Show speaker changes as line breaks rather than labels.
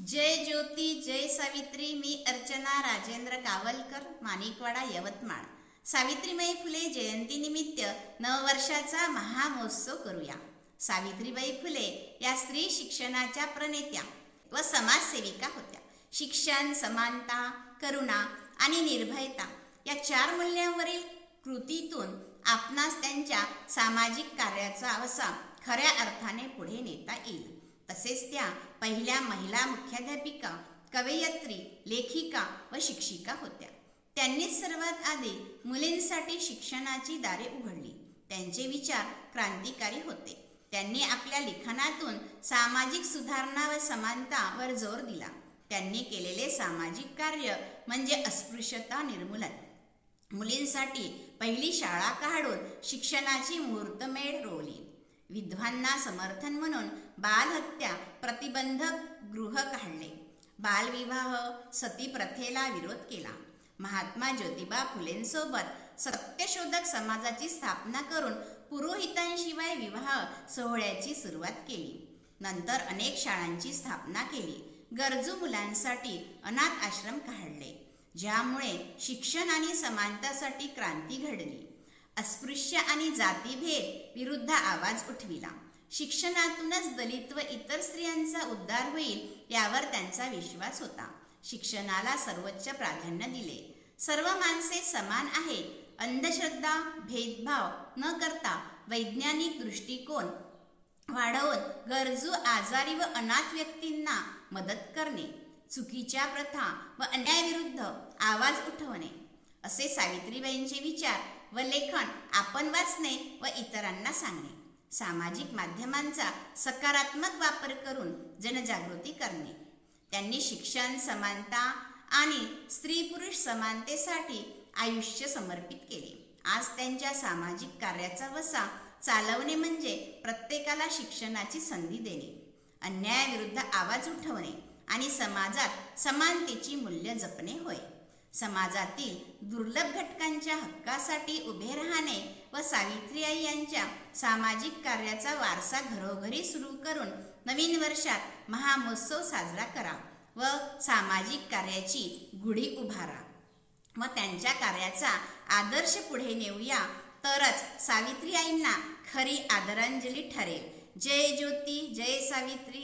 जय ज्योती जय सावित्री. मी अर्चना राजेंद्र कावलकर, माणिकवाडा, यवतमाळ. सावित्रीबाई फुले जयंतीनिमित्त नववर्षाचा महामहोत्सव करूया. सावित्रीबाई फुले या स्त्री शिक्षणाच्या प्रणेत्या व समाजसेविका होत्या. शिक्षण, समानता, करुणा आणि निर्भयता या 4 मूल्यांवरील कृतीतून आपणास त्यांच्या सामाजिक कार्याचा वसा खऱ्या अर्थाने पुढे नेता येईल. तसेच त्या पहिल्या महिला मुख्याध्यापिका, कवयित्री, लेखिका व शिक्षिका होत्या. त्यांनीच सर्वात आधी मुलींसाठी शिक्षणाची दारे उघडली. त्यांचे विचार क्रांतिकारी होते. त्यांनी आपल्या लिखाणातून सामाजिक सुधारणा व समानतावर जोर दिला. त्यांनी केलेले सामाजिक कार्य म्हणजे अस्पृश्यता निर्मूलन, मुलींसाठी पहिली शाळा काढून शिक्षणाची मुहूर्तमेढ रोवली, विधवांना समर्थन म्हणून बालहत्या प्रतिबंधक गृह काढले, बालविवाह, सती प्रथेला विरोध केला. महात्मा ज्योतिबा फुलेंसोबत सत्यशोधक समाजाची स्थापना करून पुरोहितांशिवाय विवाह सोहळ्याची सुरुवात केली. नंतर अनेक शाळांची स्थापना केली. गरजू मुलांसाठी अनाथ आश्रम काढले, ज्यामुळे शिक्षण आणि समानतासाठी क्रांती घडली. अस्पृश्य आणि जातीभेद विरुद्ध आवाज उठविला. शिक्षणातूनच दलित व इतर स्त्रियांचा उद्धार होईल यावर त्यांचा विश्वास होता. शिक्षणाला सर्वोच्च प्राधान्य दिले. सर्व माणसे समान आहेत. अंधश्रद्धा, भेदभाव न करता वैज्ञानिक दृष्टिकोन वाढवून गरजू, आजारी व अनाथ व्यक्तींना मदत करणे, चुकीच्या प्रथा व अन्यायाविरुद्ध आवाज उठवणे, असे सावित्रीबाईंचे विचार व लेखन आपण वाचणे व इतरांना सांगणे. सामाजिक माध्यमांचा सकारात्मक वापर करून जनजागृती करणे. त्यांनी शिक्षण, समानता आणि स्त्री-पुरुष समानतेसाठी आयुष्य समर्पित केले. आज त्यांच्या सामाजिक कार्याचा वसा चालवणे म्हणजे प्रत्येकाला शिक्षणाची संधी देणे, अन्यायाविरुद्ध आवाज उठवणे आणि समाजात समानतेची मूल्य जपणे होय. समाजातील दुर्लभ घटकांच्या हक्कासाठी उभे राहणे व सावित्रीबाई यांच्या सामाजिक कार्याचा वारसा घरोघरी सुरू करून नवीन वर्षात महामहोत्सव साजरा करा व सामाजिक कार्याची गुढी उभारा व त्यांच्या कार्याचा आदर्श पुढे नेऊया, तरच सावित्रीबाईंना खरी आदरांजली ठरेल. जय ज्योती जय सावित्री.